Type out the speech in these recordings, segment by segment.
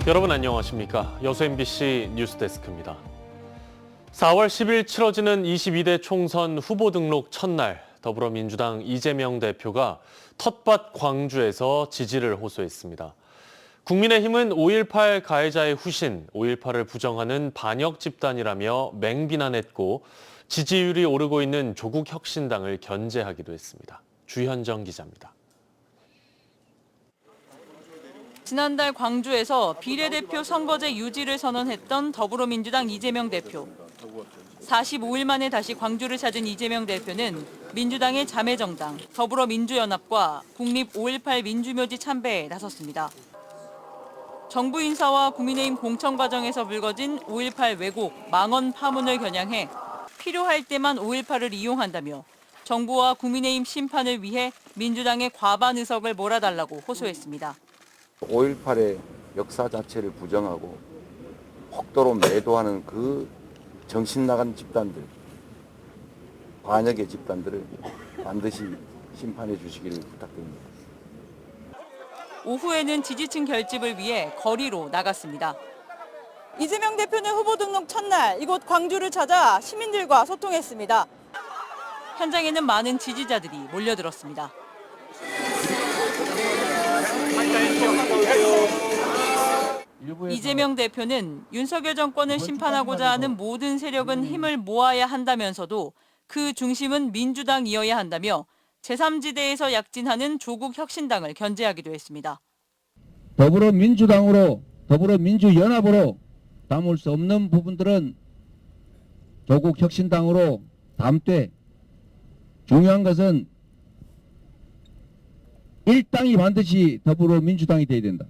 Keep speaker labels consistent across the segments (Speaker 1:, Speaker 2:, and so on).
Speaker 1: 여러분 안녕하십니까? 여수 MBC 뉴스데스크입니다. 4월 10일 치러지는 22대 총선 후보 등록 첫날, 더불어민주당 이재명 대표가 텃밭 광주에서 지지를 호소했습니다. 국민의힘은 5.18 가해자의 후신, 5.18을 부정하는 반역 집단이라며 맹비난했고 지지율이 오르고 있는 조국혁신당을 견제하기도 했습니다. 주현정 기자입니다.
Speaker 2: 지난달 광주에서 비례대표 선거제 유지를 선언했던 더불어민주당 이재명 대표. 45일 만에 다시 광주를 찾은 이재명 대표는 민주당의 자매정당 더불어민주연합과 국립 5.18 민주묘지 참배에 나섰습니다. 정부 인사와 국민의힘 공천 과정에서 불거진 5.18 왜곡, 망언 파문을 겨냥해 필요할 때만 5.18을 이용한다며 정부와 국민의힘 심판을 위해 민주당의 과반 의석을 몰아달라고 호소했습니다.
Speaker 3: 5.18의 역사 자체를 부정하고 폭도로 매도하는 그 정신 나간 집단들, 반역의 집단들을 반드시 심판해 주시기를 부탁드립니다.
Speaker 2: 오후에는 지지층 결집을 위해 거리로 나갔습니다. 이재명 대표는 후보 등록 첫날 이곳 광주를 찾아 시민들과 소통했습니다. 현장에는 많은 지지자들이 몰려들었습니다. 이재명 대표는 윤석열 정권을 심판하고자 하는 모든 세력은 힘을 모아야 한다면서도 그 중심은 민주당이어야 한다며 제3지대에서 약진하는 조국혁신당을 견제하기도 했습니다.
Speaker 4: 더불어민주당으로, 더불어민주연합으로 담을 수 없는 부분들은 조국혁신당으로 담되 중요한 것은 일당이 반드시 더불어민주당이 돼야 된다.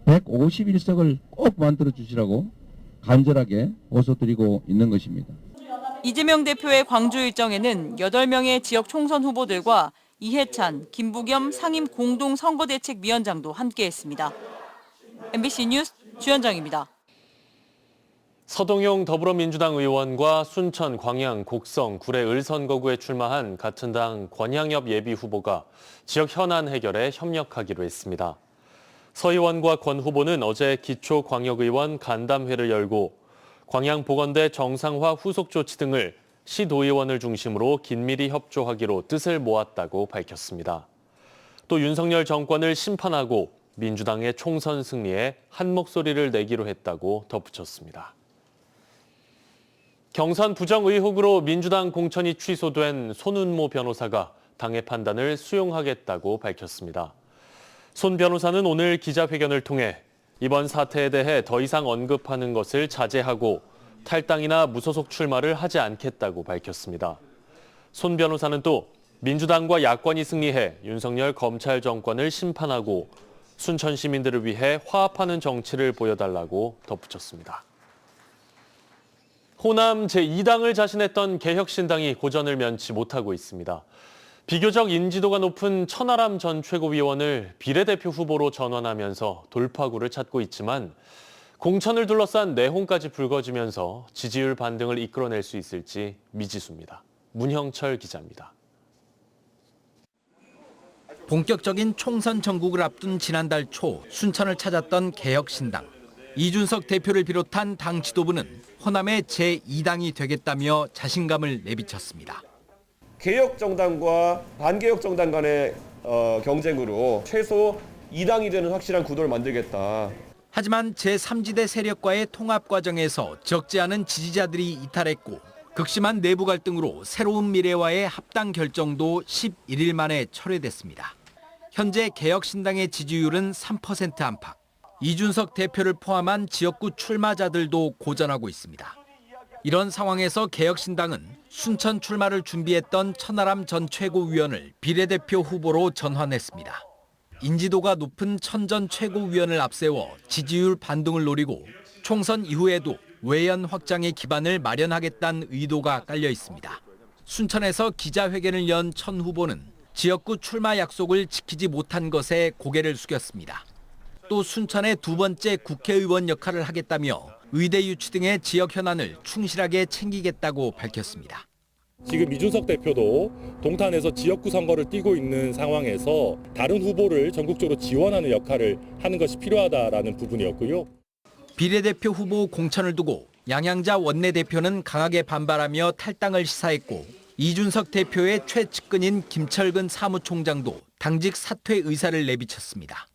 Speaker 4: 151석을 꼭 만들어 주시라고 간절하게 호소드리고 있는 것입니다.
Speaker 2: 이재명 대표의 광주 일정에는 8명의 지역 총선 후보들과 이해찬, 김부겸 상임 공동선거대책위원장도 함께했습니다. MBC 뉴스 주현정입니다.
Speaker 1: 서동용 더불어민주당 의원과 순천, 광양, 곡성, 구례 을선거구에 출마한 같은 당 권양엽 예비후보가 지역 현안 해결에 협력하기로 했습니다. 서 의원과 권 후보는 어제 기초광역의원 간담회를 열고 광양보건대 정상화 후속 조치 등을 시도의원을 중심으로 긴밀히 협조하기로 뜻을 모았다고 밝혔습니다. 또 윤석열 정권을 심판하고 민주당의 총선 승리에 한 목소리를 내기로 했다고 덧붙였습니다. 경선 부정 의혹으로 민주당 공천이 취소된 손은모 변호사가 당의 판단을 수용하겠다고 밝혔습니다. 손 변호사는 오늘 기자회견을 통해 이번 사태에 대해 더 이상 언급하는 것을 자제하고 탈당이나 무소속 출마를 하지 않겠다고 밝혔습니다. 손 변호사는 또 민주당과 야권이 승리해 윤석열 검찰 정권을 심판하고 순천 시민들을 위해 화합하는 정치를 보여달라고 덧붙였습니다. 호남 제2당을 자신했던 개혁신당이 고전을 면치 못하고 있습니다. 비교적 인지도가 높은 천하람 전 최고위원을 비례대표 후보로 전환하면서 돌파구를 찾고 있지만 공천을 둘러싼 내홍까지 불거지면서 지지율 반등을 이끌어낼 수 있을지 미지수입니다. 문형철 기자입니다.
Speaker 5: 본격적인 총선 전국을 앞둔 지난달 초 순천을 찾았던 개혁신당. 이준석 대표를 비롯한 당 지도부는 호남의 제2당이 되겠다며 자신감을 내비쳤습니다.
Speaker 6: 개혁정당과 반개혁정당 간의 경쟁으로 최소 2당이 되는 확실한 구도를 만들겠다.
Speaker 5: 하지만 제3지대 세력과의 통합 과정에서 적지 않은 지지자들이 이탈했고 극심한 내부 갈등으로 새로운 미래와의 합당 결정도 11일 만에 철회됐습니다. 현재 개혁신당의 지지율은 3% 안팎. 이준석 대표를 포함한 지역구 출마자들도 고전하고 있습니다. 이런 상황에서 개혁신당은 순천 출마를 준비했던 천하람 전 최고위원을 비례대표 후보로 전환했습니다. 인지도가 높은 천 전 최고위원을 앞세워 지지율 반등을 노리고 총선 이후에도 외연 확장의 기반을 마련하겠다는 의도가 깔려 있습니다. 순천에서 기자회견을 연 천 후보는 지역구 출마 약속을 지키지 못한 것에 고개를 숙였습니다. 또 순천의 두 번째 국회의원 역할을 하겠다며 의대 유치 등의 지역 현안을 충실하게 챙기겠다고 밝혔습니다.
Speaker 7: 지금 이준석 대표도 동탄에서 지역구 선거를 뛰고 있는 상황에서 다른 후보를 전국적으로 지원하는 역할을 하는 것이 필요하다라는 부분이었고요.
Speaker 5: 비례대표 후보 공천을 두고 양양자 원내대표는 강하게 반발하며 탈당을 시사했고 이준석 대표의 최측근인 김철근 사무총장도 당직 사퇴 의사를 내비쳤습니다.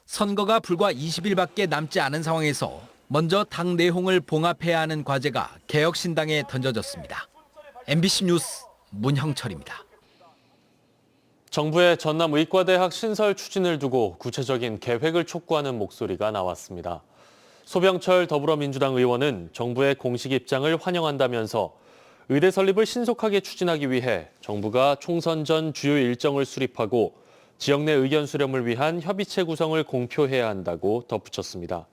Speaker 5: 선거가 불과 20일밖에 남지 않은 상황에서 먼저 당 내홍을 봉합해야 하는 과제가 개혁신당에 던져졌습니다. MBC 뉴스 문형철입니다.
Speaker 1: 정부의 전남 의과대학 신설 추진을 두고 구체적인 계획을 촉구하는 목소리가 나왔습니다. 소병철 더불어민주당 의원은 정부의 공식 입장을 환영한다면서 의대 설립을 신속하게 추진하기 위해 정부가 총선 전 주요 일정을 수립하고 지역 내 의견 수렴을 위한 협의체 구성을 공표해야 한다고 덧붙였습니다.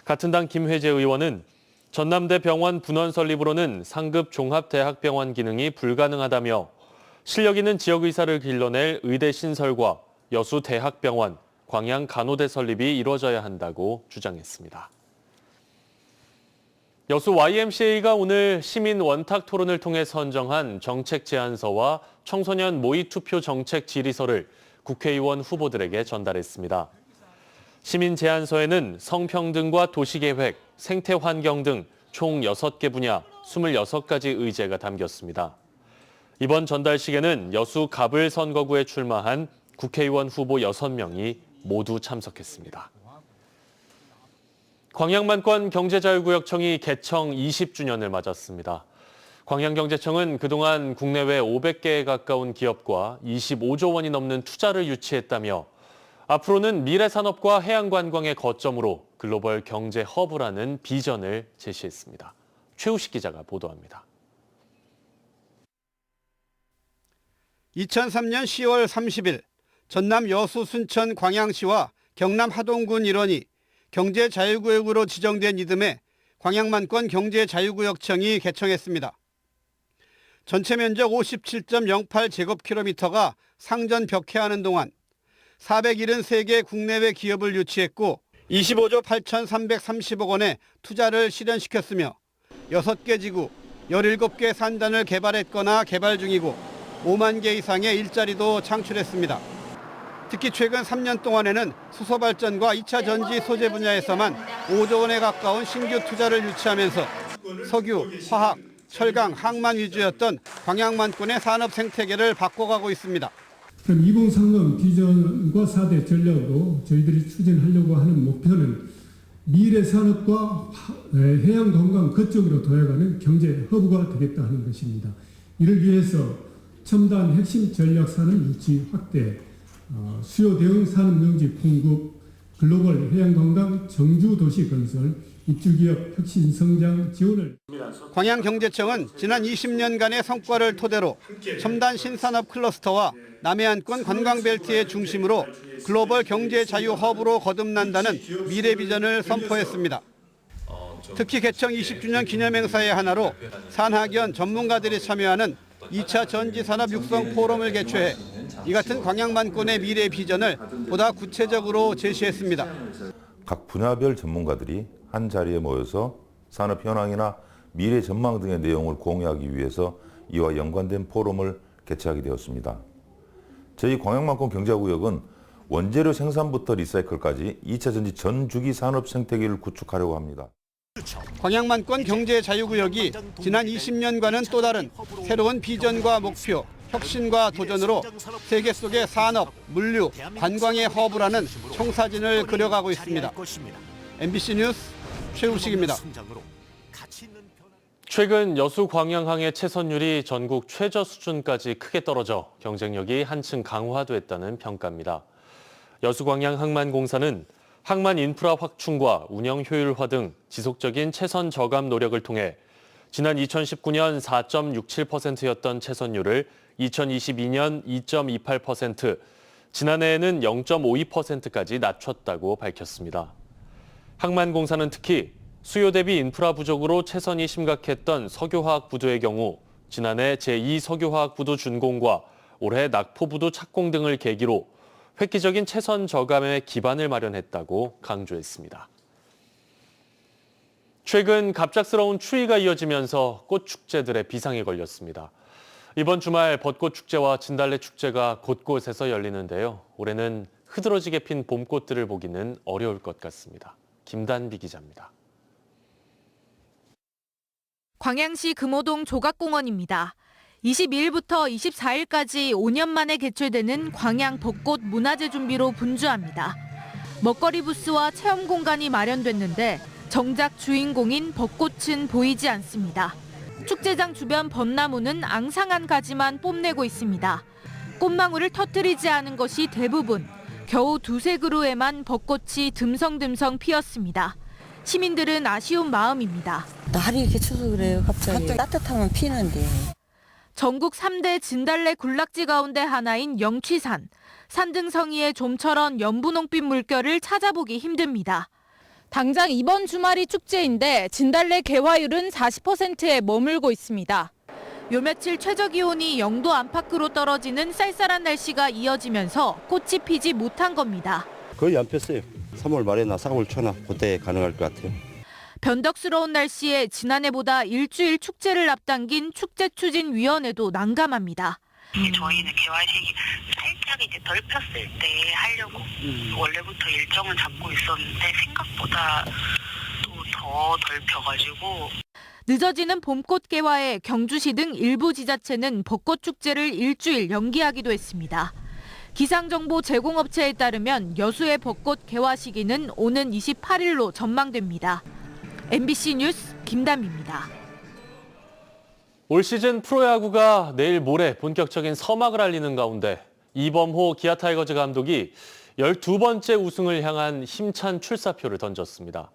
Speaker 1: 같은 당 김회재 의원은 전남대 병원 분원 설립으로는 상급 종합대학병원 기능이 불가능하다며 실력 있는 지역의사를 길러낼 의대 신설과 여수 대학병원, 광양 간호대 설립이 이루어져야 한다고 주장했습니다. 여수 YMCA가 오늘 시민 원탁 토론을 통해 선정한 정책 제안서와 청소년 모의 투표 정책 질의서를 국회의원 후보들에게 전달했습니다. 시민 제안서에는 성평등과 도시계획, 생태환경 등 총 6개 분야 26가지 의제가 담겼습니다. 이번 전달식에는 여수 갑을 선거구에 출마한 국회의원 후보 6명이 모두 참석했습니다. 광양만권 경제자유구역청이 개청 20주년을 맞았습니다. 광양경제청은 그동안 국내외 500개에 가까운 기업과 25조 원이 넘는 투자를 유치했다며 앞으로는 미래산업과 해양관광의 거점으로 글로벌 경제 허브라는 비전을 제시했습니다. 최우식 기자가 보도합니다.
Speaker 8: 2003년 10월 30일 전남 여수 순천 광양시와 경남 하동군 일원이 경제자유구역으로 지정된 이듬해 광양만권 경제자유구역청이 개청했습니다. 전체 면적 57.08제곱킬로미터가 상전 벽해하는 동안 473개 국내외 기업을 유치했고 25조 8,330억 원의 투자를 실현시켰으며 6개 지구, 17개 산단을 개발했거나 개발 중이고 5만 개 이상의 일자리도 창출했습니다. 특히 최근 3년 동안에는 수소발전과 2차 전지 소재 분야에서만 5조 원에 가까운 신규 투자를 유치하면서 석유, 화학, 철강, 항만 위주였던 광양만권의 산업 생태계를 바꿔가고 있습니다.
Speaker 9: 그럼 이봉상금 비전과 4대 전략으로 저희들이 추진하려고 하는 목표는 미래 산업과 해양 관광 거점으로 도약하는 경제 허브가 되겠다 하는 것입니다. 이를 위해서 첨단 핵심 전략 산업 유치 확대, 수요 대응 산업 용지 공급, 글로벌 해양 관광 정주 도시 건설, 입주기업 혁신 성장 지원을.
Speaker 8: 광양경제청은 지난 20년간의 성과를 토대로 첨단 신산업 클러스터와 남해안권 관광벨트의 중심으로 글로벌 경제 자유 허브로 거듭난다는 미래 비전을 선포했습니다. 특히 개청 20주년 기념행사의 하나로 산학연 전문가들이 참여하는 2차 전지산업 육성 포럼을 개최해 이 같은 광양만권의 미래 비전을 보다 구체적으로 제시했습니다.
Speaker 10: 각 분야별 전문가들이 한 자리에 모여서 산업 현황이나 미래 전망 등의 내용을 공유하기 위해서 이와 연관된 포럼을 개최하게 되었습니다. 저희 광양만권 경제구역은 원재료 생산부터 리사이클까지 2차 전지 전 주기 산업 생태계를 구축하려고 합니다.
Speaker 8: 광양만권 경제자유구역이 지난 20년과는 또 다른 새로운 비전과 목표, 혁신과 도전으로 세계 속의 산업, 물류, 관광의 허브라는 청사진을 그려가고 있습니다. MBC 뉴스 최우식입니다.
Speaker 1: 최근 여수 광양항의 채선율이 전국 최저 수준까지 크게 떨어져 경쟁력이 한층 강화됐다는 평가입니다. 여수 광양 항만공사는 항만 인프라 확충과 운영 효율화 등 지속적인 채선 저감 노력을 통해 지난 2019년 4.67%였던 채선율을 2022년 2.28%, 지난해에는 0.52%까지 낮췄다고 밝혔습니다. 항만공사는 특히 수요 대비 인프라 부족으로 채선이 심각했던 석유화학 부두의 경우 지난해 제2석유화학 부두 준공과 올해 낙포 부두 착공 등을 계기로 획기적인 채선 저감의 기반을 마련했다고 강조했습니다. 최근 갑작스러운 추위가 이어지면서 꽃축제들의 비상이 걸렸습니다. 이번 주말 벚꽃축제와 진달래 축제가 곳곳에서 열리는데요. 올해는 흐드러지게 핀 봄꽃들을 보기는 어려울 것 같습니다. 김단비 기자입니다.
Speaker 11: 광양시 금호동 조각공원입니다. 22일부터 24일까지 5년 만에 개최되는 광양 벚꽃 문화제 준비로 분주합니다. 먹거리 부스와 체험 공간이 마련됐는데 정작 주인공인 벚꽃은 보이지 않습니다. 축제장 주변 벚나무는 앙상한 가지만 뽐내고 있습니다. 꽃망울을 터뜨리지 않은 것이 대부분. 겨우 두세 그루에만 벚꽃이 듬성듬성 피었습니다. 시민들은 아쉬운 마음입니다.
Speaker 12: 날이 이렇게 추워서 그래요, 갑자기. 따뜻하면 피는데.
Speaker 11: 전국 3대 진달래 군락지 가운데 하나인 영취산. 산등성이의 좀처럼 연분홍빛 물결을 찾아보기 힘듭니다.
Speaker 2: 당장 이번 주말이 축제인데 진달래 개화율은 40%에 머물고 있습니다.
Speaker 11: 요 며칠 최저기온이 0도 안팎으로 떨어지는 쌀쌀한 날씨가 이어지면서 꽃이 피지 못한 겁니다.
Speaker 3: 거의 안 폈어요. 3월 말에나 4월 초나 그때 가능할 것 같아요.
Speaker 11: 변덕스러운 날씨에 지난해보다 일주일 축제를 앞당긴 축제추진위원회도 난감합니다.
Speaker 13: 저희는 개화식이 살짝 이제 덜 폈을 때 하려고 원래부터 일정을 잡고 있었는데 생각보다 또 더 덜 펴가지고
Speaker 11: 늦어지는 봄꽃 개화에 경주시 등 일부 지자체는 벚꽃 축제를 일주일 연기하기도 했습니다. 기상정보 제공업체에 따르면 여수의 벚꽃 개화 시기는 오는 28일로 전망됩니다. MBC 뉴스 김담입니다.
Speaker 1: 올 시즌 프로야구가 내일 모레 본격적인 서막을 알리는 가운데 이범호 기아 타이거즈 감독이 12번째 우승을 향한 힘찬 출사표를 던졌습니다.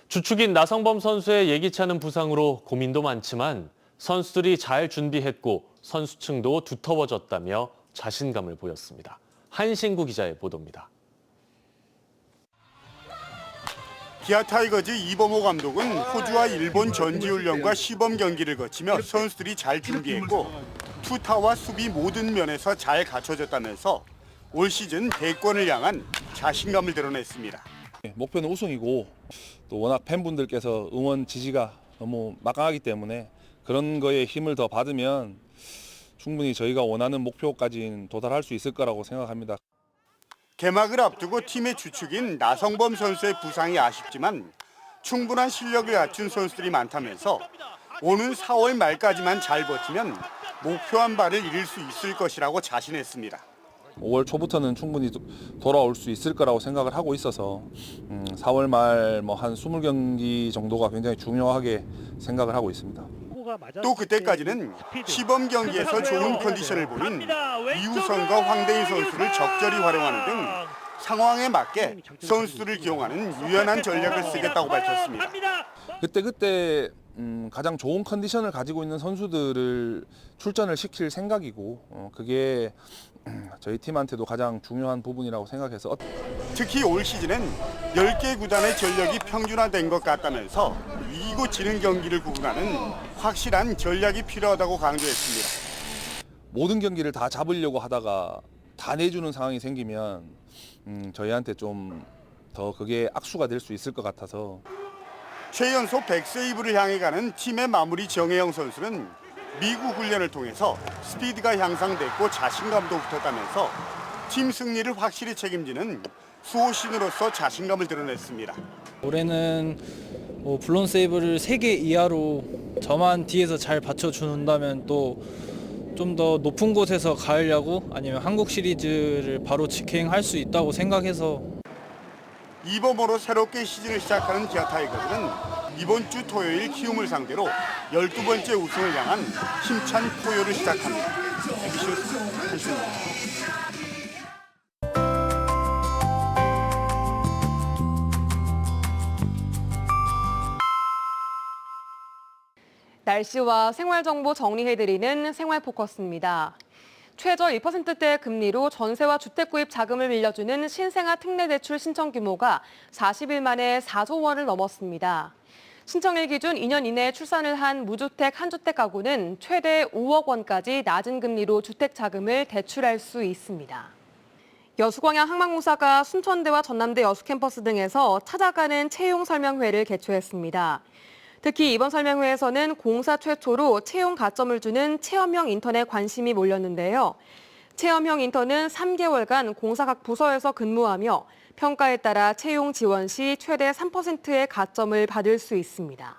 Speaker 1: 주축인 나성범 선수의 예기치 않은 부상으로 고민도 많지만 선수들이 잘 준비했고 선수층도 두터워졌다며 자신감을 보였습니다. 한신구 기자의 보도입니다.
Speaker 8: 기아 타이거즈 이범호 감독은 호주와 일본 전지훈련과 시범 경기를 거치며 선수들이 잘 준비했고 투타와 수비 모든 면에서 잘 갖춰졌다면서 올 시즌 대권을 향한 자신감을 드러냈습니다.
Speaker 7: 목표는 우승이고 또 워낙 팬분들께서 응원 지지가 너무 막강하기 때문에 그런 거에 힘을 더 받으면 충분히 저희가 원하는 목표까지는 도달할 수 있을 거라고 생각합니다.
Speaker 8: 개막을 앞두고 팀의 주축인 나성범 선수의 부상이 아쉽지만 충분한 실력을 갖춘 선수들이 많다면서 오는 4월 말까지만 잘 버티면 목표한 바를 이룰 수 있을 것이라고 자신했습니다.
Speaker 7: 5월 초부터는 충분히 돌아올 수 있을 거라고 생각을 하고 있어서 4월 말 뭐 한 20경기 정도가 굉장히 중요하게 생각을 하고 있습니다.
Speaker 8: 또 그때까지는 시범 경기에서 좋은 컨디션을 보인 이우성과 황대인 선수를 적절히 활용하는 등 상황에 맞게 선수들을 기용하는 유연한 전략을 쓰겠다고 밝혔습니다.
Speaker 7: 그때 가장 좋은 컨디션을 가지고 있는 선수들을 출전을 시킬 생각이고 그게 저희 팀한테도 가장 중요한 부분이라고 생각해서
Speaker 8: 특히 올 시즌엔 10개 구단의 전력이 평준화된 것 같다면서 이기고 지는 경기를 구분하는 확실한 전략이 필요하다고 강조했습니다.
Speaker 7: 모든 경기를 다 잡으려고 하다가 다 내주는 상황이 생기면 저희한테 좀 더 그게 악수가 될 수 있을 것 같아서
Speaker 8: 최연소 100세이브를 향해 가는 팀의 마무리 정혜영 선수는 미국 훈련을 통해서 스피드가 향상됐고 자신감도 붙었다면서 팀 승리를 확실히 책임지는 수호신으로서 자신감을 드러냈습니다.
Speaker 14: 올해는 블론 세이브를 3개 이하로 저만 뒤에서 잘 받쳐준다면 또 좀 더 높은 곳에서 가려고 아니면 한국 시리즈를 바로 직행할 수 있다고 생각해서
Speaker 8: 이범호로 새롭게 시즌을 시작하는 기아 타이거즈는 이번 주 토요일 키움을 상대로 12번째 우승을 향한 힘찬 포효를 시작합니다. MBC 뉴스 한신입니다.
Speaker 15: 날씨와 생활정보 정리해드리는 생활포커스입니다. 최저 1%대 금리로 전세와 주택 구입 자금을 빌려주는 신생아 특례대출 신청 규모가 40일 만에 4조 원을 넘었습니다. 신청일 기준 2년 이내에 출산을 한 무주택 한주택 가구는 최대 5억 원까지 낮은 금리로 주택 자금을 대출할 수 있습니다. 여수광양 항만공사가 순천대와 전남대 여수 캠퍼스 등에서 찾아가는 채용 설명회를 개최했습니다. 특히 이번 설명회에서는 공사 최초로 채용 가점을 주는 체험형 인턴에 관심이 몰렸는데요. 체험형 인턴은 3개월간 공사 각 부서에서 근무하며 평가에 따라 채용 지원 시 최대 3%의 가점을 받을 수 있습니다.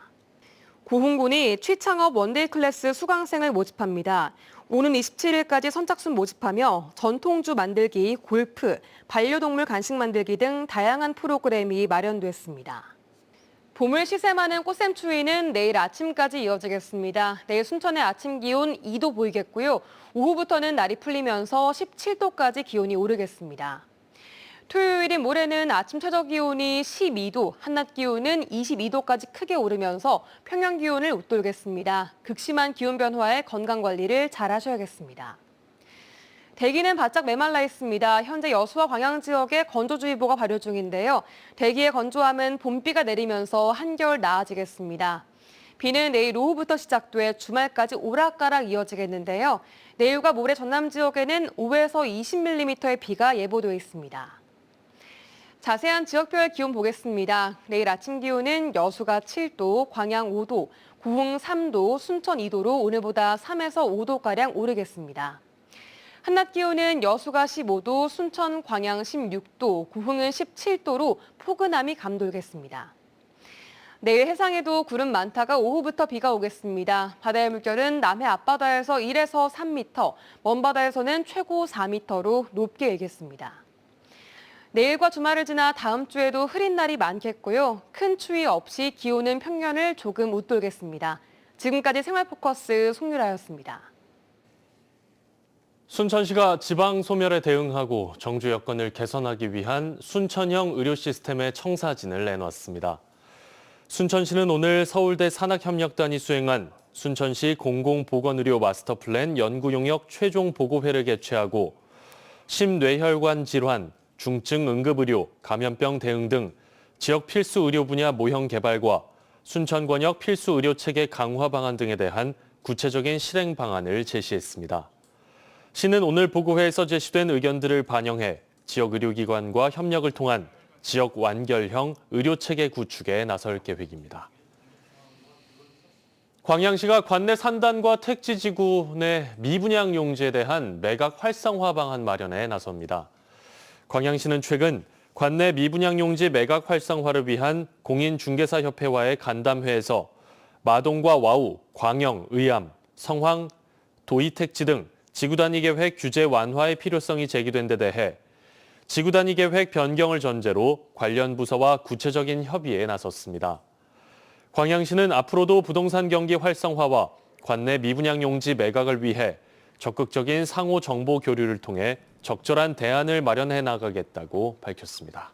Speaker 15: 고흥군이 취창업 원데이 클래스 수강생을 모집합니다. 오는 27일까지 선착순 모집하며 전통주 만들기, 골프, 반려동물 간식 만들기 등 다양한 프로그램이 마련됐습니다. 봄을 시세 많은 꽃샘추위는 내일 아침까지 이어지겠습니다. 내일 순천의 아침 기온 2도 보이겠고요. 오후부터는 날이 풀리면서 17도까지 기온이 오르겠습니다. 토요일인 모레는 아침 최저 기온이 12도, 한낮 기온은 22도까지 크게 오르면서 평년 기온을 웃돌겠습니다. 극심한 기온 변화에 건강 관리를 잘 하셔야겠습니다. 대기는 바짝 메말라 있습니다. 현재 여수와 광양 지역에 건조주의보가 발효 중인데요. 대기의 건조함은 봄비가 내리면서 한결 나아지겠습니다. 비는 내일 오후부터 시작돼 주말까지 오락가락 이어지겠는데요. 내일과 모레 전남 지역에는 5에서 20mm의 비가 예보돼 있습니다. 자세한 지역별 기온 보겠습니다. 내일 아침 기온은 여수가 7도, 광양 5도, 고흥 3도, 순천 2도로 오늘보다 3에서 5도가량 오르겠습니다. 한낮 기온은 여수가 15도, 순천, 광양 16도, 고흥은 17도로 포근함이 감돌겠습니다. 내일 해상에도 구름 많다가 오후부터 비가 오겠습니다. 바다의 물결은 남해 앞바다에서 1에서 3m, 먼바다에서는 최고 4m로 높게 일겠습니다. 내일과 주말을 지나 다음 주에도 흐린 날이 많겠고요. 큰 추위 없이 기온은 평년을 조금 웃돌겠습니다. 지금까지 생활포커스 송유라였습니다.
Speaker 1: 순천시가 지방 소멸에 대응하고 정주 여건을 개선하기 위한 순천형 의료 시스템의 청사진을 내놨습니다. 순천시는 오늘 서울대 산학협력단이 수행한 순천시 공공보건의료 마스터플랜 연구용역 최종 보고회를 개최하고 심뇌혈관 질환, 중증 응급의료, 감염병 대응 등 지역 필수 의료 분야 모형 개발과 순천권역 필수 의료 체계 강화 방안 등에 대한 구체적인 실행 방안을 제시했습니다. 시는 오늘 보고회에서 제시된 의견들을 반영해 지역 의료기관과 협력을 통한 지역 완결형 의료 체계 구축에 나설 계획입니다. 광양시가 관내 산단과 택지지구 내 미분양 용지에 대한 매각 활성화 방안 마련에 나섭니다. 광양시는 최근 관내 미분양 용지 매각 활성화를 위한 공인중개사협회와의 간담회에서 마동과 와우, 광영, 의암, 성황, 도이택지 등 지구단위 계획 규제 완화의 필요성이 제기된 데 대해 지구단위 계획 변경을 전제로 관련 부서와 구체적인 협의에 나섰습니다. 광양시는 앞으로도 부동산 경기 활성화와 관내 미분양 용지 매각을 위해 적극적인 상호 정보 교류를 통해 적절한 대안을 마련해 나가겠다고 밝혔습니다.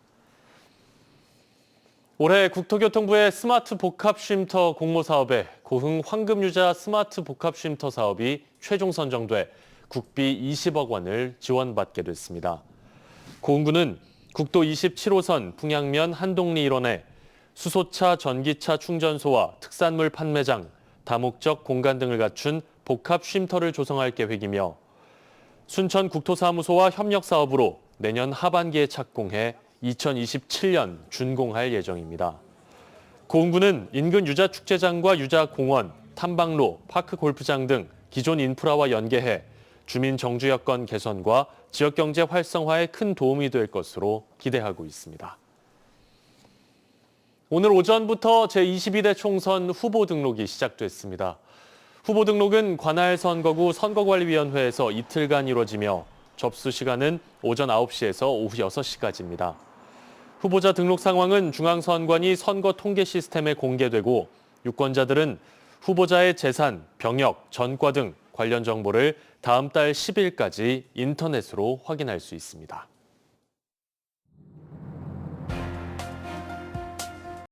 Speaker 1: 올해 국토교통부의 스마트 복합 쉼터 공모 사업에 고흥 황금유자 스마트 복합 쉼터 사업이 최종 선정돼 국비 20억 원을 지원받게 됐습니다. 고흥구는 국도 27호선 풍양면 한동리 일원에 수소차, 전기차 충전소와 특산물 판매장, 다목적 공간 등을 갖춘 복합 쉼터를 조성할 계획이며 순천국토사무소와 협력 사업으로 내년 하반기에 착공해 2027년 준공할 예정입니다. 고흥구는 인근 유자축제장과 유자공원, 탐방로, 파크 골프장 등 기존 인프라와 연계해 주민 정주 여건 개선과 지역경제 활성화에 큰 도움이 될 것으로 기대하고 있습니다. 오늘 오전부터 제22대 총선 후보 등록이 시작됐습니다. 후보 등록은 관할 선거구 선거관리위원회에서 이틀간 이루어지며 접수 시간은 오전 9시에서 오후 6시까지입니다. 후보자 등록 상황은 중앙선관위 선거 통계 시스템에 공개되고 유권자들은 후보자의 재산, 병역, 전과 등 관련 정보를 다음 달 10일까지 인터넷으로 확인할 수 있습니다.